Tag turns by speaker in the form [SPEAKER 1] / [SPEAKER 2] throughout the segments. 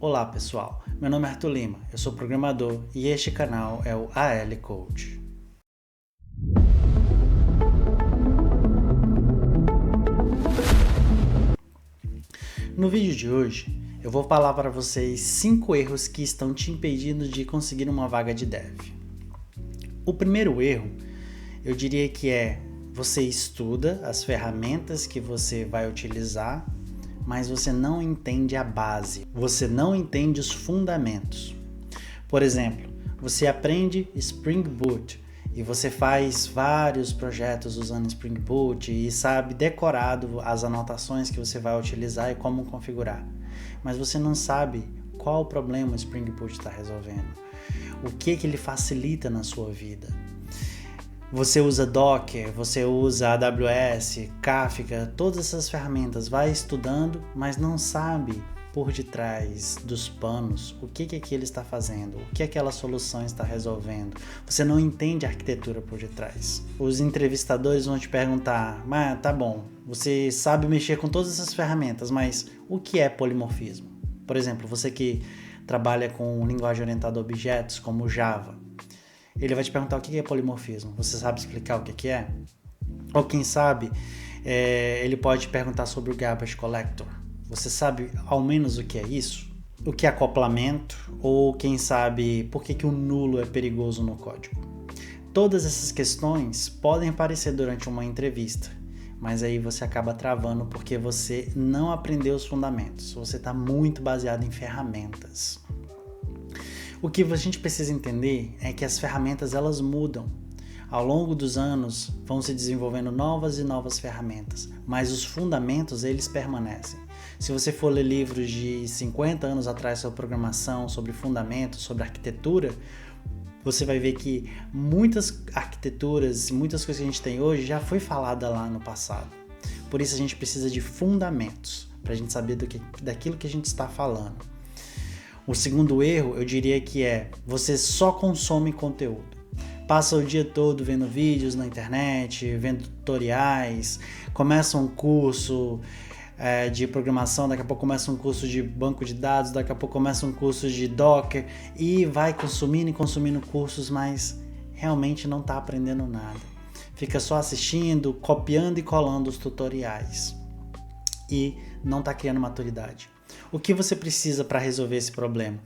[SPEAKER 1] Olá pessoal, meu nome é Arthur Lima, eu sou programador e este canal é o AL Coach. No vídeo de hoje, eu vou falar para vocês 5 erros que estão te impedindo de conseguir uma vaga de dev. O primeiro erro, eu diria que é você estuda as ferramentas que você vai utilizar, mas você não entende a base, você não entende os fundamentos. Por exemplo, você aprende Spring Boot e você faz vários projetos usando Spring Boot e sabe decorado as anotações que você vai utilizar e como configurar, mas você não sabe qual o problema o Spring Boot está resolvendo, o que ele facilita na sua vida. Você usa Docker, você usa AWS, Kafka, todas essas ferramentas, vai estudando, mas não sabe por detrás dos panos o que aquilo está fazendo, o que aquela solução está resolvendo. Você não entende a arquitetura por detrás. Os entrevistadores vão te perguntar, mas tá bom, você sabe mexer com todas essas ferramentas, mas o que é polimorfismo? Por exemplo, você que trabalha com linguagem orientada a objetos, como Java, ele vai te perguntar o que é polimorfismo. Você sabe explicar o que é? Ou quem sabe, ele pode te perguntar sobre o garbage collector. Você sabe ao menos o que é isso? O que é acoplamento? Ou quem sabe por que o nulo é perigoso no código? Todas essas questões podem aparecer durante uma entrevista, mas aí você acaba travando porque você não aprendeu os fundamentos. Você está muito baseado em ferramentas. O que a gente precisa entender é que as ferramentas elas mudam. Ao longo dos anos vão se desenvolvendo novas e novas ferramentas, mas os fundamentos eles permanecem. Se você for ler livros de 50 anos atrás sobre programação, sobre fundamentos, sobre arquitetura, você vai ver que muitas arquiteturas, muitas coisas que a gente tem hoje já foi falada lá no passado. Por isso a gente precisa de fundamentos, para a gente saber daquilo que a gente está falando. O segundo erro, eu diria que é você só consome conteúdo. Passa o dia todo vendo vídeos na internet, vendo tutoriais, começa um curso de programação, daqui a pouco começa um curso de banco de dados, daqui a pouco começa um curso de Docker e vai consumindo e consumindo cursos, mas realmente não está aprendendo nada. Fica só assistindo, copiando e colando os tutoriais e não está criando maturidade. O que você precisa para resolver esse problema?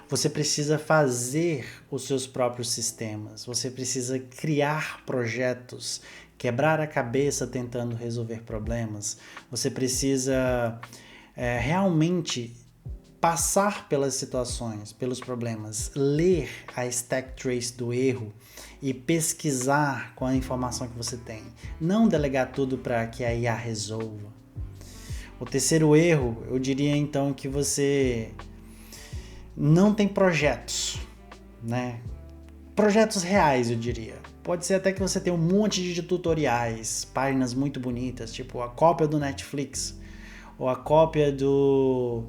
[SPEAKER 1] Você precisa fazer os seus próprios sistemas, você precisa criar projetos, quebrar a cabeça tentando resolver problemas, você precisa realmente passar pelas situações, pelos problemas, ler a stack trace do erro e pesquisar com a informação que você tem. Não delegar tudo para que a IA resolva. O terceiro erro, eu diria então que você não tem projetos, né? Projetos reais, eu diria. Pode ser até que você tenha um monte de tutoriais, páginas muito bonitas, tipo a cópia do Netflix ou a cópia do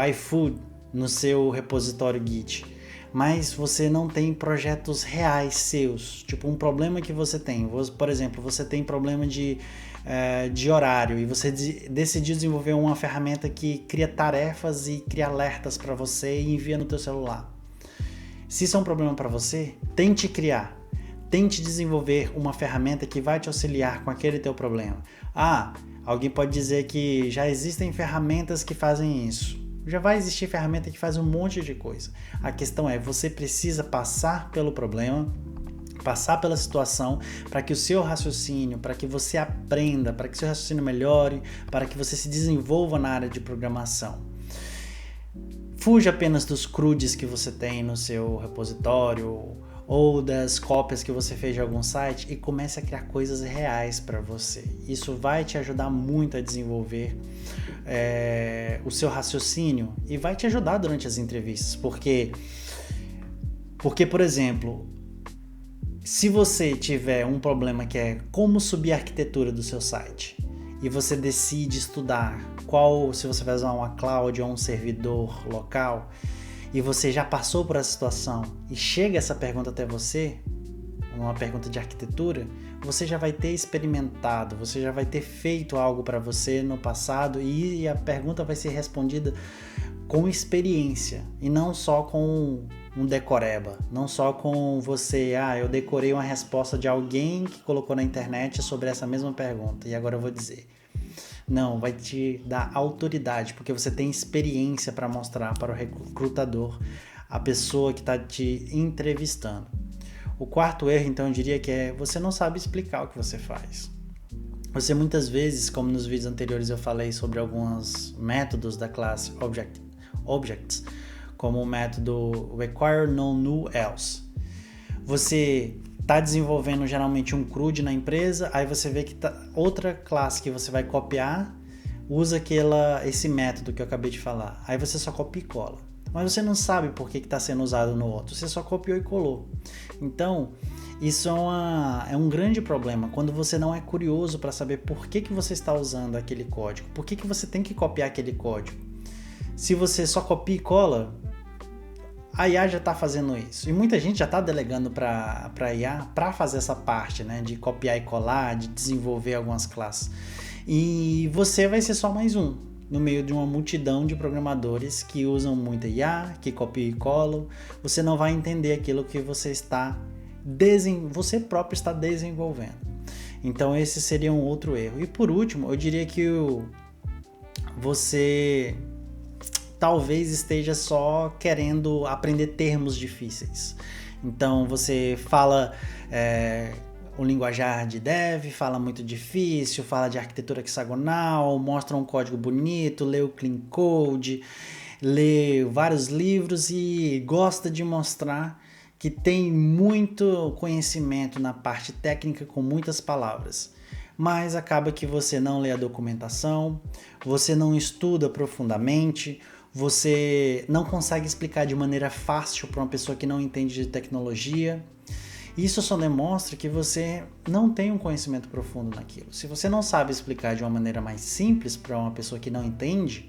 [SPEAKER 1] iFood no seu repositório Git. Mas você não tem projetos reais seus, tipo um problema que você tem. Por exemplo, você tem problema de horário e você decidiu desenvolver uma ferramenta que cria tarefas e cria alertas para você e envia no teu celular. Se isso é um problema para você, tente criar, tente desenvolver uma ferramenta que vai te auxiliar com aquele teu problema. Alguém pode dizer que já existem ferramentas que fazem isso. Já vai existir ferramenta que faz um monte de coisa. A questão é, você precisa passar pelo problema, passar pela situação para que o seu raciocínio, para que você aprenda, para que o seu raciocínio melhore, para que você se desenvolva na área de programação. Fuja apenas dos CRUDs que você tem no seu repositório ou das cópias que você fez de algum site e comece a criar coisas reais para você. Isso vai te ajudar muito a desenvolver o seu raciocínio e vai te ajudar durante as entrevistas, porque, por exemplo, se você tiver um problema que é como subir a arquitetura do seu site e você decide estudar se você vai usar uma cloud ou um servidor local e você já passou por essa situação e chega essa pergunta até você, numa pergunta de arquitetura, você já vai ter experimentado, você já vai ter feito algo para você no passado e a pergunta vai ser respondida com experiência e não só com um decoreba, não só com você, eu decorei uma resposta de alguém que colocou na internet sobre essa mesma pergunta e agora eu vou dizer. Não, vai te dar autoridade, porque você tem experiência para mostrar para o recrutador, a pessoa que está te entrevistando. O quarto erro, então, eu diria que é você não sabe explicar o que você faz. Você muitas vezes, como nos vídeos anteriores eu falei sobre alguns métodos da classe Objects, como o método Require No Null Else. Você está desenvolvendo geralmente um CRUD na empresa, aí você vê que outra classe que você vai copiar usa esse método que eu acabei de falar. Aí você só copia e cola. Mas você não sabe por que está sendo usado no outro, você só copiou e colou. Então, isso é um grande problema, quando você não é curioso para saber por que você está usando aquele código, por que você tem que copiar aquele código. Se você só copia e cola, a IA já está fazendo isso. E muita gente já está delegando para a IA para fazer essa parte, né, de copiar e colar, de desenvolver algumas classes. E você vai ser só mais um, no meio de uma multidão de programadores que usam muita IA, que copiam e colam. Você não vai entender aquilo que você próprio está desenvolvendo. Então esse seria um outro erro. E por último, eu diria que você talvez esteja só querendo aprender termos difíceis. Então você fala o linguajar de dev, fala muito difícil, fala de arquitetura hexagonal, mostra um código bonito, lê o Clean Code, lê vários livros e gosta de mostrar que tem muito conhecimento na parte técnica com muitas palavras. Mas acaba que você não lê a documentação, você não estuda profundamente, você não consegue explicar de maneira fácil para uma pessoa que não entende de tecnologia. Isso só demonstra que você não tem um conhecimento profundo naquilo. Se você não sabe explicar de uma maneira mais simples para uma pessoa que não entende,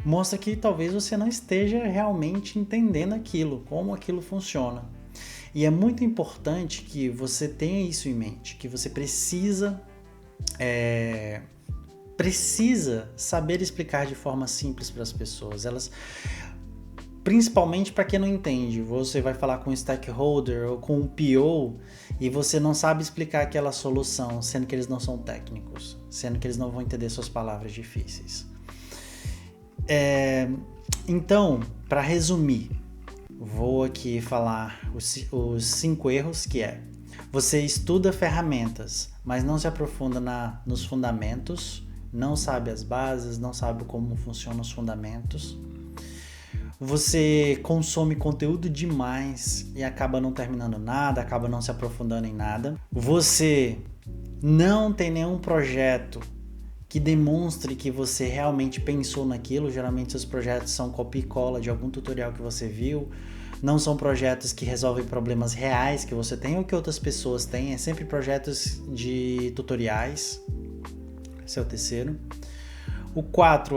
[SPEAKER 1] mostra que talvez você não esteja realmente entendendo aquilo, como aquilo funciona. E é muito importante que você tenha isso em mente, que você precisa saber explicar de forma simples para as pessoas. Principalmente para quem não entende, você vai falar com um stakeholder ou com um PO e você não sabe explicar aquela solução, sendo que eles não são técnicos, sendo que eles não vão entender suas palavras difíceis. Então, para resumir, vou aqui falar os 5 erros, que é: você estuda ferramentas, mas não se aprofunda nos fundamentos, não sabe as bases, não sabe como funcionam os fundamentos. Você consome conteúdo demais e acaba não terminando nada, acaba não se aprofundando em nada. Você não tem nenhum projeto que demonstre que você realmente pensou naquilo. Geralmente seus projetos são copia e cola de algum tutorial que você viu. Não são projetos que resolvem problemas reais que você tem ou que outras pessoas têm. É sempre projetos de tutoriais. Esse é o terceiro. O 4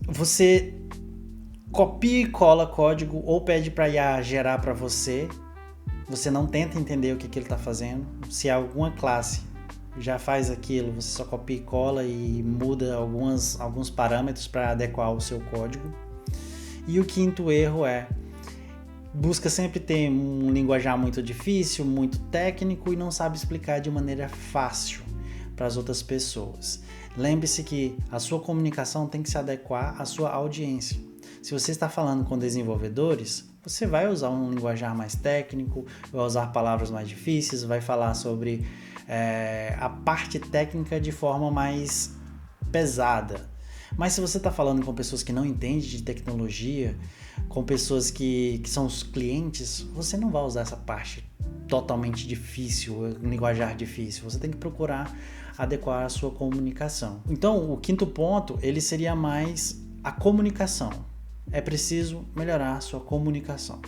[SPEAKER 1] você copia e cola código ou pede para a IA gerar para você. Você não tenta entender o que ele está fazendo. Se alguma classe já faz aquilo, você só copia e cola e muda alguns parâmetros para adequar o seu código. E o 5º erro busca sempre ter um linguajar muito difícil, muito técnico e não sabe explicar de maneira fácil para as outras pessoas. Lembre-se que a sua comunicação tem que se adequar à sua audiência. Se você está falando com desenvolvedores, você vai usar um linguajar mais técnico, vai usar palavras mais difíceis, vai falar sobre a parte técnica de forma mais pesada. Mas se você está falando com pessoas que não entendem de tecnologia, com pessoas que são os clientes, você não vai usar essa parte totalmente difícil, linguajar difícil. Você tem que procurar adequar a sua comunicação. Então, o 5º ponto, ele seria mais a comunicação. É preciso melhorar a sua comunicação.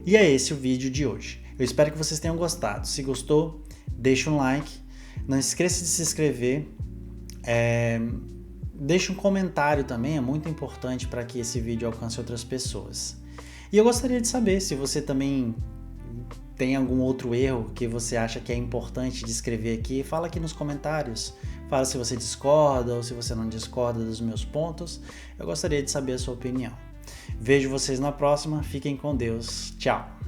[SPEAKER 1] E é esse o vídeo de hoje. Eu espero que vocês tenham gostado. Se gostou, deixa um like. Não esqueça de se inscrever. Deixe um comentário também, é muito importante para que esse vídeo alcance outras pessoas. E eu gostaria de saber se você também tem algum outro erro que você acha que é importante descrever aqui, fala aqui nos comentários. Fala se você discorda ou se você não discorda dos meus pontos. Eu gostaria de saber a sua opinião. Vejo vocês na próxima. Fiquem com Deus. Tchau!